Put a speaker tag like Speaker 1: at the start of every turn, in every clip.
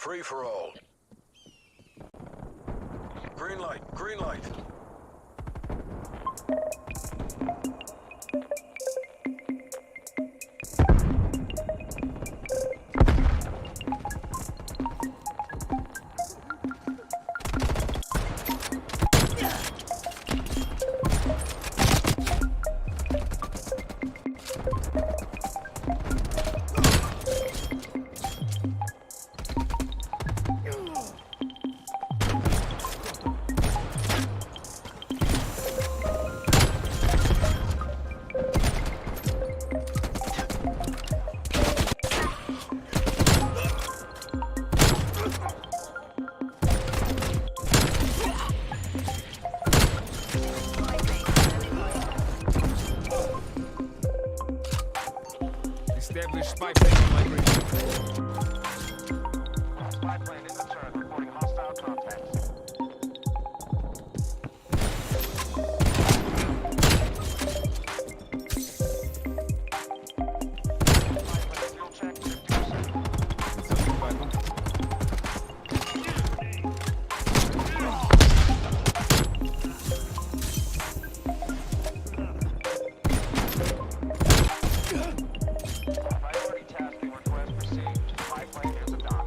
Speaker 1: Free for all. Green light, green light.
Speaker 2: Established spy plane on my bridge.
Speaker 3: Spy plane in return, reporting hostile contacts. Spy plane fuel check 50%. Priority tasking request received. Spy plane is a dock.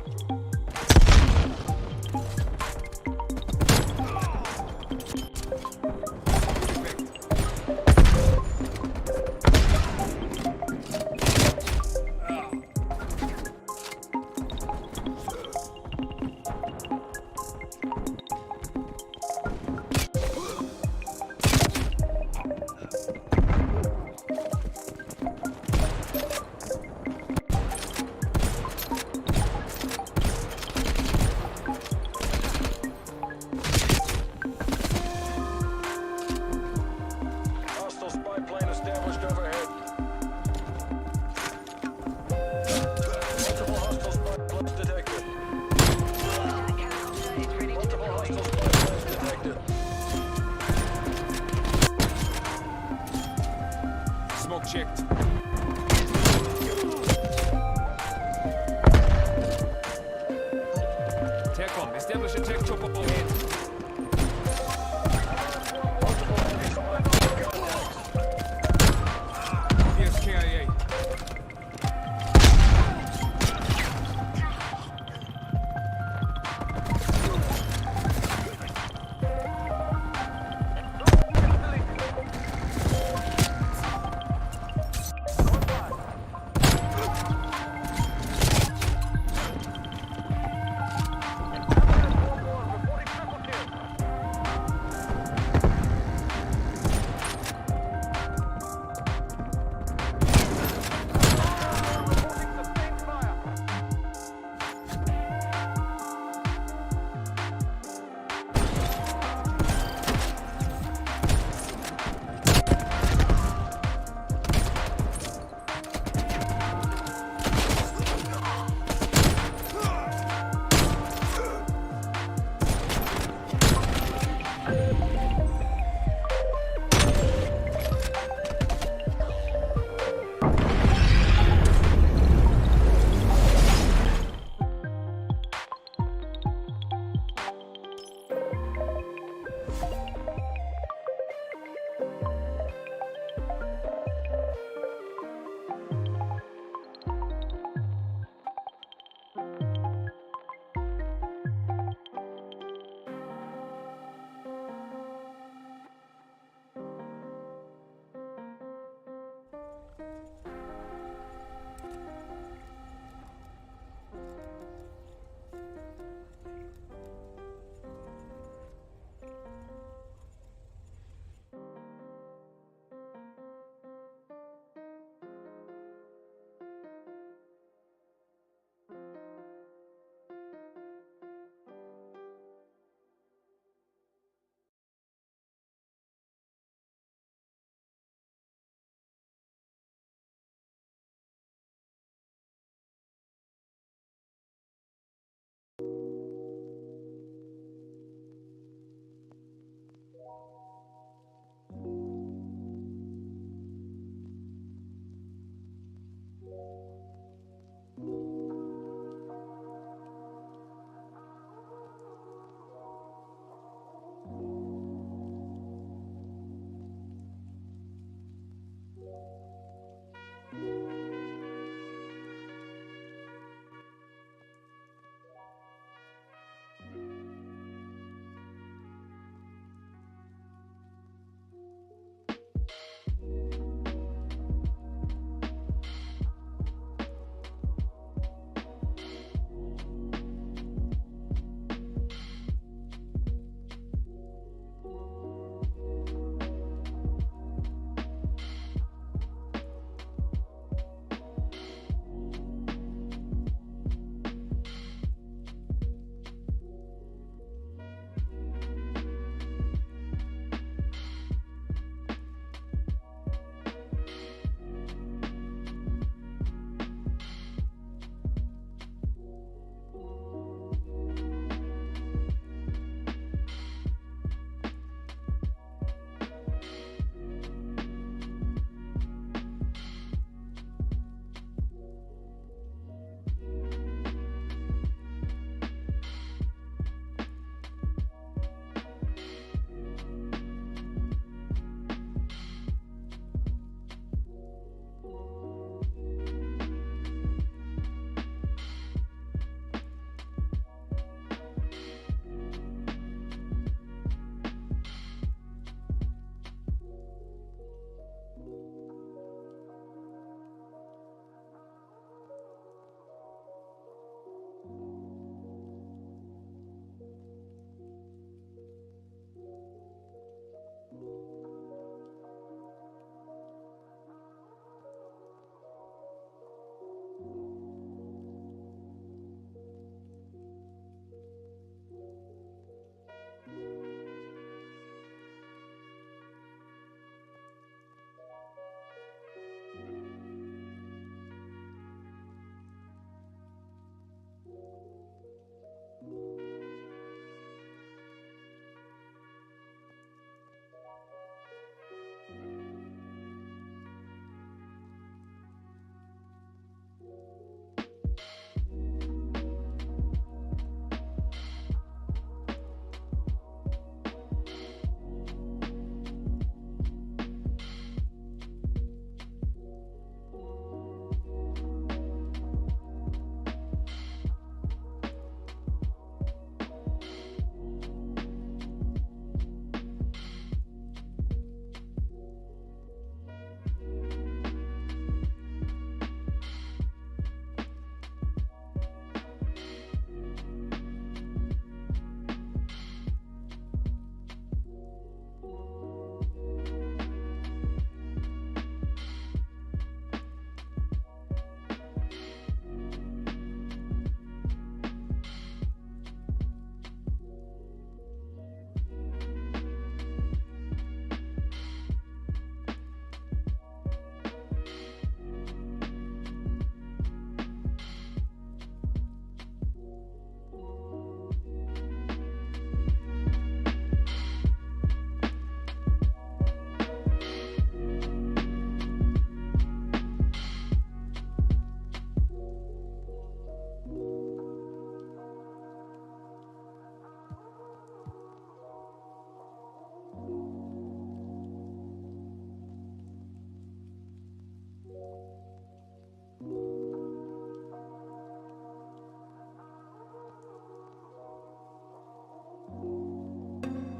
Speaker 1: Hostile spy plane established overhead. Multiple hostile spy planes detected. Multiple hostile spy planes detected.
Speaker 2: Smoke checked. TACOM, establish a tech chopper overhead. Here's KIA.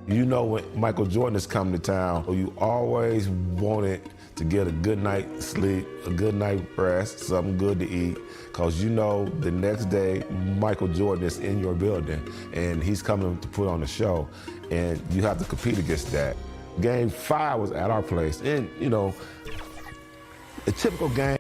Speaker 4: You know when Michael Jordan is coming to town, you always wanted to get a good night's sleep, a good night rest, something good to eat, because you know the next day Michael Jordan is in your building and he's coming to put on a show, and you have to compete against that. Game 5 was at our place, and you know, a typical game.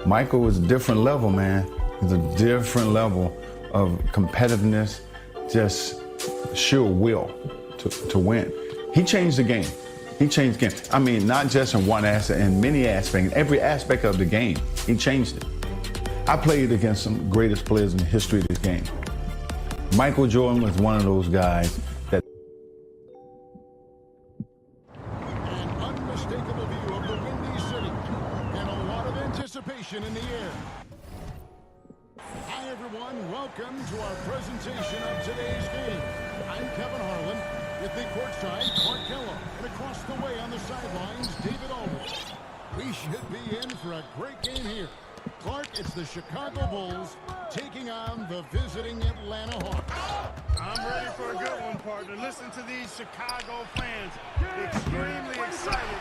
Speaker 5: Michael is a different level, man. He's a different level of competitiveness, just sheer will to win. He changed the game. He changed the game. I mean, not just in one aspect, in many aspects, in every aspect of the game, he changed it. I played against some of the greatest players in the history of this game. Michael Jordan was one of those guys that...
Speaker 6: An unmistakable view of the Windy City and a lot of anticipation in the air. Hi everyone, welcome to our presentation of today's game. I'm Kevin Harlan, with me courtside, Clark Kellogg, and across the way on the sidelines, David Aldridge. We should be in for a great game here. Clark, it's the Chicago Bulls taking on the visiting Atlanta Hawks.
Speaker 7: I'm ready for a good one, partner. Listen to these Chicago fans. Extremely excited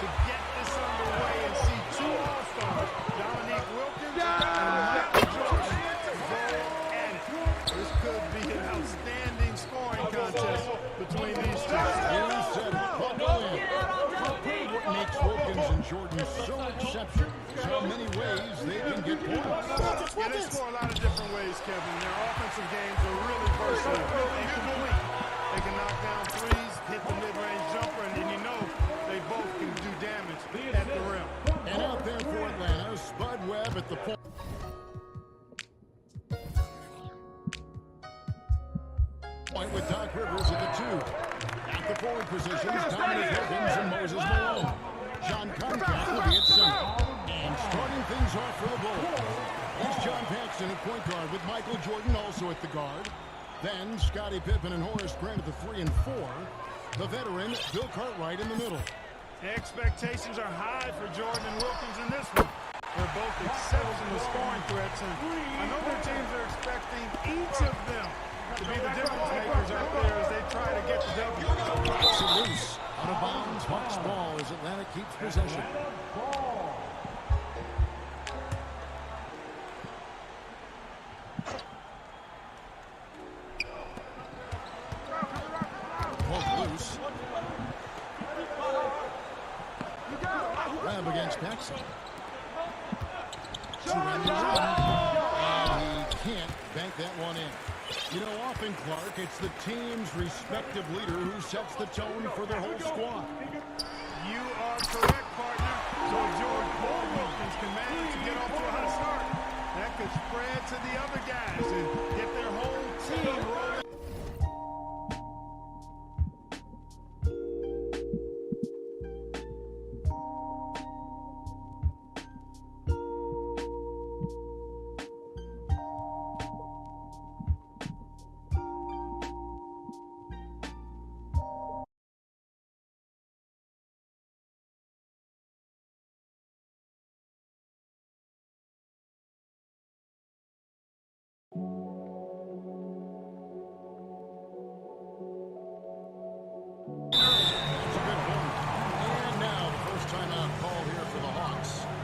Speaker 7: to get this underway and see two All-Stars, Dominique Wilkins and Michael Jordan, go at it. This could be an outstanding scoring contest between these two.
Speaker 6: You said it. Buckle in. What makes Wilkins and Jordan so exceptional is how many ways they can get points.
Speaker 7: Yeah, they score a lot of different ways, Kevin. Their offensive games are really versatile and complete. They can knock down threes, hit the mid-range jumper, and then you know they both can do damage at the rim.
Speaker 6: And out there for Atlanta, Spud Webb at the point. With Doc Rivers at the 2. At the forward positions, Dominique Wilkins and Moses Malone. John Concat will be at center. And starting things off for the Bulls is John Paxson at point guard with Michael Jordan also at the guard. Then Scottie Pippen and Horace Grant at the 3 and 4. The veteran, Bill Cartwright in the middle.
Speaker 7: Expectations are high for Jordan and Wilkins in this one. They're both exceptional scoring threats, and I know their teams are expecting each of them to be the difference makers out there as they try to get the W.
Speaker 6: It's loose. Out of bounds, Hawks ball as Atlanta keeps possession. Pulled loose. Grab against Paxson. And he can't bank that one in. You know, often, Clark, it's the team's respective leader who sets the tone for their whole squad.
Speaker 7: You are correct, partner. So if Jordan or Wilkins can manage to get off to a hot start, that could spread to the other guys and get their whole team rolling.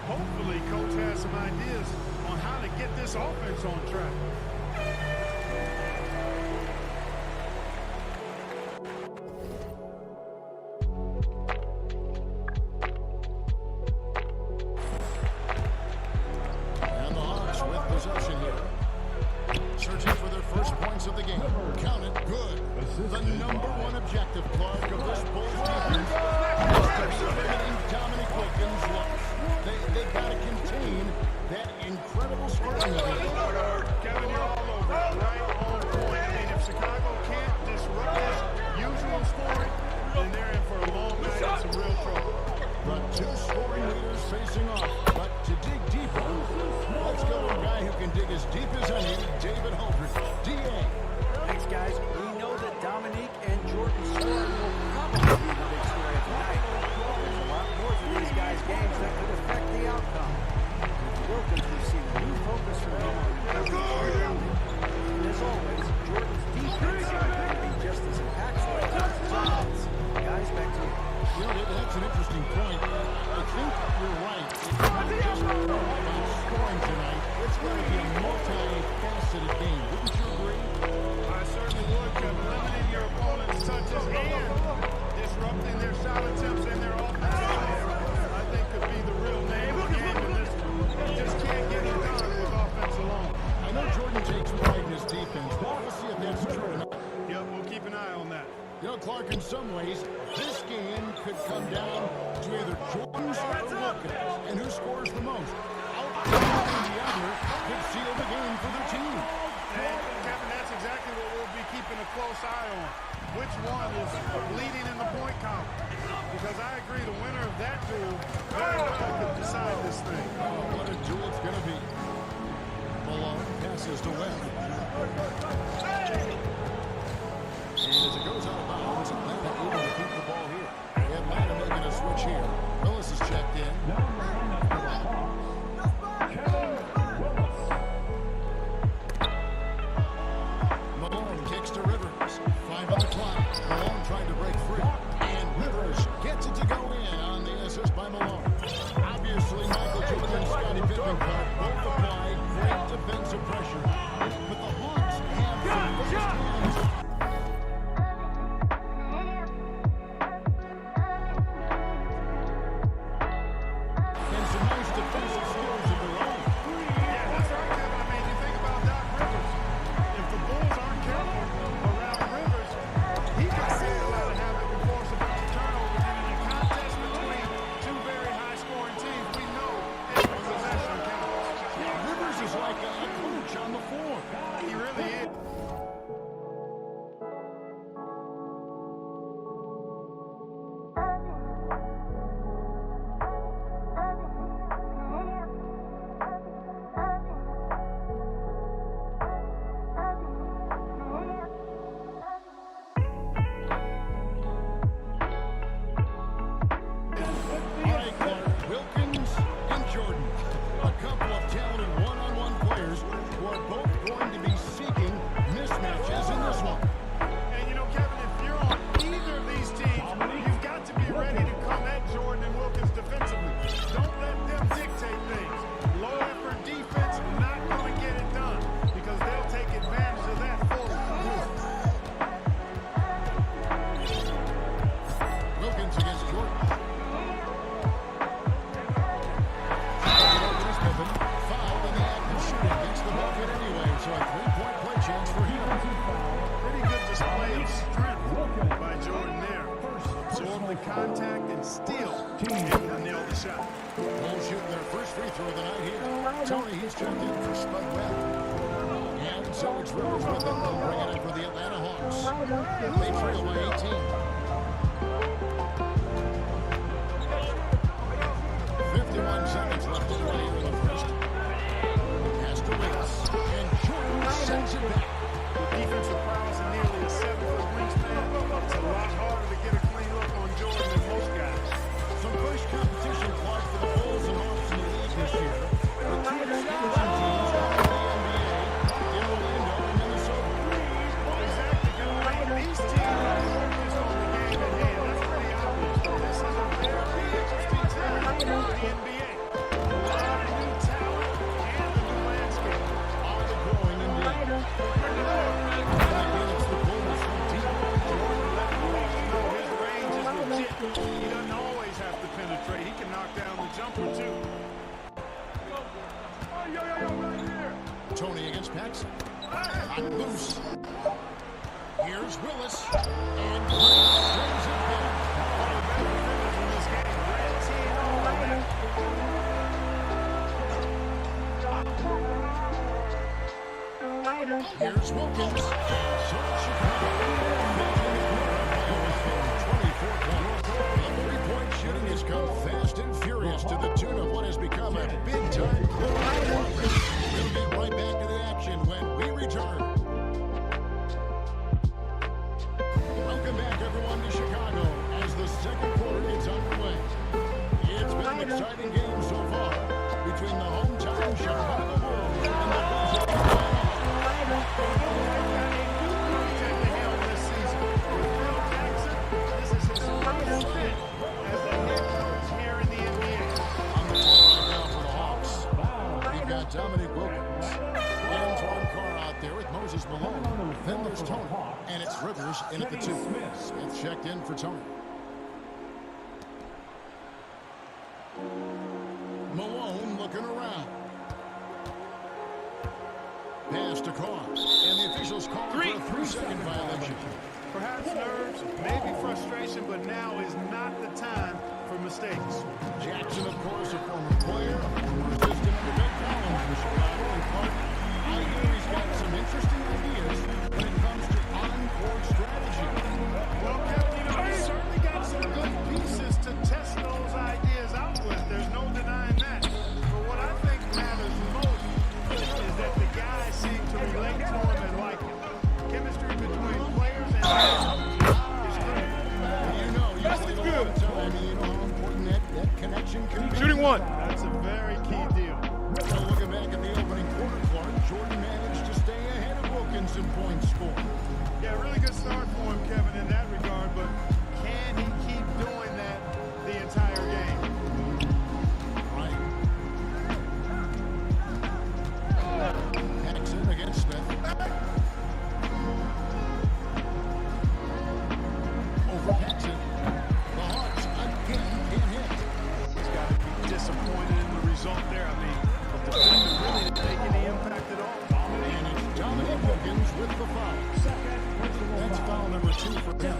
Speaker 7: Hopefully, Coach has some ideas on how to get this offense on track.
Speaker 6: And the Hawks with possession here. Searching for their first points of the game. Count it, good. The #1 objective, Clark, of this Bulls defense is limiting Dominique Wilkins' life. They've got to contain that incredible scoring ability.
Speaker 7: Kevin, you're all over it, right on point. I mean, if Chicago can't disrupt this usual scoring, then they're in for a long night and some real trouble.
Speaker 6: The two scoring leaders facing off. But to dig deeper, let's go to a guy who can dig as deep as any, David Aldridge. D.A.
Speaker 8: Thanks, guys. We know that Dominique and Jordan scoring will probably be the big story of tonight. There's a lot more to these guys' games that could affect the outcome. With Wilkins, we've seen a new focus from him on
Speaker 6: You know, Clark, in some ways, this game could come down to either Jordan or Wilkins. And who scores the most? Outplaying the other could seal the game for their team.
Speaker 7: And, Kevin, that's exactly what we'll be keeping a close eye on. Which one is leading in the point column? Because I agree, the winner of that duel very well could decide this thing.
Speaker 6: Oh, what a duel it's going to be. Malone passes to Webb. And as it goes out of bounds, Atlanta able to keep the ball here. Atlanta making a switch here. Willis is checked in. Malone kicks to Rivers. 5 on the clock. Malone trying to break free. And Rivers gets it to go in on the assist by Malone. Obviously, Michael Jordan and Scottie Pippen both apply great defensive pressure. But the Hawks have some first hands. And some nice defensive skills of their own.
Speaker 7: Yeah, that's right, Kevin. I mean, you think about Doc Rivers. If the Bulls aren't careful around Rivers, he could see a lot of havoc and force a bunch of turnovers. And in a contest between two very high-scoring teams, we know every possession counts.
Speaker 6: Rivers is like a coach on the floor.
Speaker 7: He really is.
Speaker 6: All right, Clark, Wilkins and Jordan. A couple of talented one-on-one players who are both going to be seeking mismatches in this one.
Speaker 7: And you know, Kevin, if you're on either of these teams, you've got to be ready to come at Jordan and Wilkins defensively. Don't let them dictate things. Low effort defense, not going to get it done because they'll take advantage of that fully.
Speaker 6: Wilkins against Jordan. Fouled in the act of shooting. Gets the bucket anyway, so a three-point play chance for him.
Speaker 7: Pretty good display of strength by Jordan there. Absorb the contact and still able to nail the shot.
Speaker 6: Bulls shooting their first free throw of the night here. Tony, he's checked in for Spud Webb. And so it's Rivers with them. They'll bring it in for the Atlanta Hawks. They trail by 18. 51 seconds left to play in the first. Pass to Willis. And Jordan sends it back.
Speaker 7: Defensive prowess and nearly a 7-foot wingspan. It's a lot harder to get a clean look on Jordan than most guys.
Speaker 6: Some first competition, Clark, for the Bulls and Hawks in the league this year. The two expansion teams out of the NBA in Orlando and Minnesota.
Speaker 7: Exactly. These teams are focused on the game at hand. That's pretty obvious. This is a very interesting time for the NBA. A lot of new talent and a new landscape.
Speaker 6: Are they growing indeed? And again, it's the Bulls from deep.
Speaker 7: Jordan let the Hawks know his range is legit. He doesn't always have to penetrate. He can knock down the jumper, too.
Speaker 6: Tony against Paxson. On loose. Here's Willis. And Willis sends it back.
Speaker 7: One of the better defenders in this game. Red team all that.
Speaker 6: Here's Wilkins. So Chicago. 24 points. The three-point shooting has come fast and furious to the tune of what has become a big-time club. We'll get right back to the action when we return. Welcome back, everyone, to Chicago as the second quarter gets underway. It's been an exciting game so far between the hometown Chicago Bulls and the Bulls of Atlanta. Dominic Wilkins. Antoine Carr out there with Moses Malone. Then there's Tony. And it's Rivers in at the 2. Smith checked in for Tony. Malone looking around. Pass to Carr. And the officials call for a 3-second violation.
Speaker 7: Perhaps nerves, maybe frustration, but now is not the time for mistakes.
Speaker 6: Jackson, of course, a former player, a former assistant under Bill Collins in Chicago. And Clark, I hear he's got some interesting ideas when it comes to on-court strategy.
Speaker 7: Well, Kevin, you know, he's certainly got some good pieces to test those ideas out with. There's no denying that. But what I think matters most is that the guys seem to relate to him and like him. Chemistry between players and is good.
Speaker 6: You know, you played a long time, and you know how important that connection can be.
Speaker 7: Shooting one. That's a very key deal.
Speaker 6: Well, looking back at the opening quarter, Clark, Jordan managed to stay ahead of Wilkins in points scored.
Speaker 7: Yeah, really good start for him, Kevin, in that regard, but can he keep doing that the entire game?
Speaker 6: Right. Paxson against Smith. Over Paxson. The Hawks again can't hit.
Speaker 7: He's got to be disappointed in the result there. I mean, the defender really didn't make any impact at all.
Speaker 6: And it's Dominic Wilkins with the foul. That's foul number 2 for him.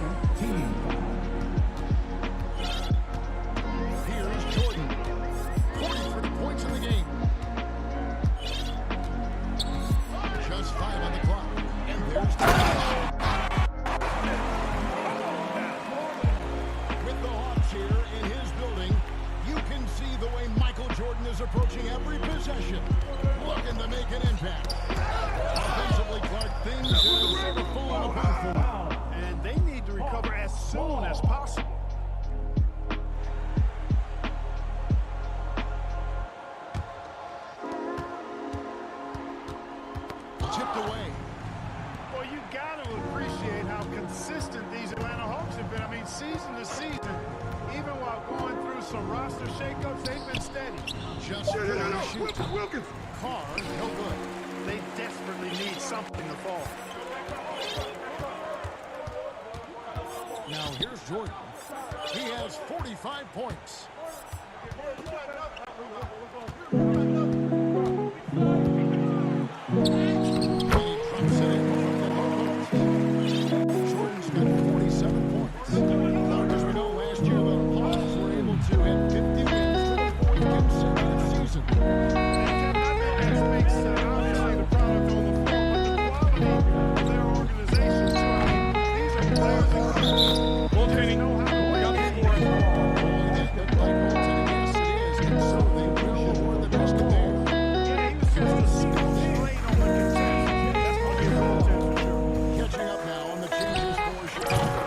Speaker 6: Here's Jordan. 43 points in the game. Just 5 on the clock. And there's the with the Hawks here in his building, you can see the way Michael Jordan is approaching every possession, looking to make an impact. Offensively, Clark, things have sort of fallen apart for him.
Speaker 7: And they need to recover as soon as possible.
Speaker 6: Tipped away.
Speaker 7: Well, you got to appreciate how consistent these Atlanta Hawks have been. I mean, season to season, even while going through some roster shakeups, they've been steady.
Speaker 6: Just
Speaker 7: Wilkins.
Speaker 6: Carr, no good.
Speaker 7: They desperately need something to fall.
Speaker 6: Now here's Jordan. He has 45 points. Jordan's got 47 points. Now, as we know, last year the Hawks were able to hit 50 wins for the 4th consecutive season.
Speaker 7: That makes obviously the product on the floor, but the quality of their organization too. I mean, these are players that goaltending know how to win games.
Speaker 6: Like goaltending, yes it is, and so they will award the best of there.
Speaker 7: Yeah, he was just a single plate on the contest. That's going to be a goaltender for sure.
Speaker 6: Catching up now on the changes for Chicago.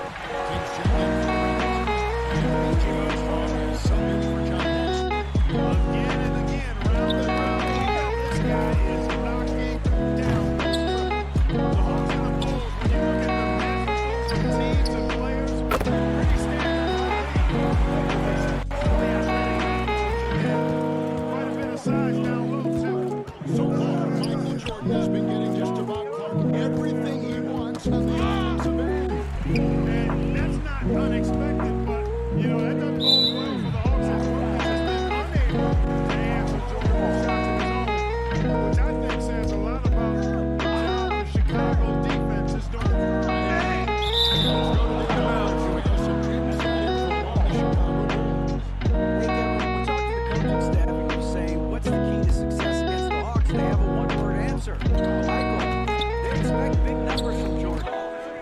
Speaker 6: Teams checking in for and James Harden subbing for John Paxson.
Speaker 7: Again and again, round and round. This guy is knocking down those triples. The Hawks and the Bulls, when you look at the teams and players, pretty standard. Quite a bit of size down low, too.
Speaker 6: So far, Michael Jordan has been getting just about Clark everything he wants on the offensive end.
Speaker 7: And that's not unexpected, but, you know, that doesn't bode well for the Hawks as well. He's just been unable to answer Jordan's shots of his own, which I think says a lot about the job the Chicago defense is doing.
Speaker 6: Let's go to the crowd. So we have some inside info on the Chicago Bulls.
Speaker 8: Hey, Kevin, we talked to the coaching staff and you say, what's the key to success against the Hawks? They have a one-word answer. Michael, they expect big numbers from Jordan,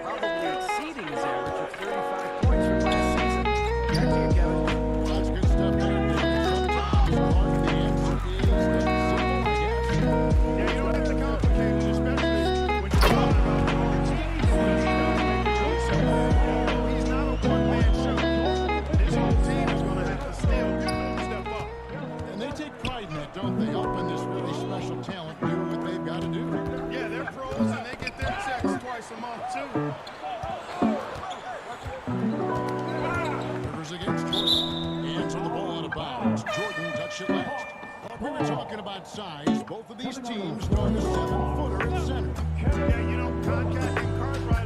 Speaker 8: probably exceeding his average of 35 points from last season. Back to you, Kevin.
Speaker 6: Well, that's good stuff there, David. Sometimes, Clark, the answer is that simple, I guess.
Speaker 7: Yeah, you don't have to complicate it, especially when you're talking about Jordan's team. When he does make a choice, although he's not a one-man show, his whole team is going to have to still step up.
Speaker 6: And they take pride in that, don't they? Helping this really special talent do what they've got to do.
Speaker 7: Yeah, they're pros and they get their checks twice a month, too.
Speaker 6: Rivers against Jordan. Hands on the ball out of bounds. Jordan touched it last. We were talking about size. Both of these teams know the 7-footer at center.
Speaker 7: Yeah, you know, Concat and Cartwright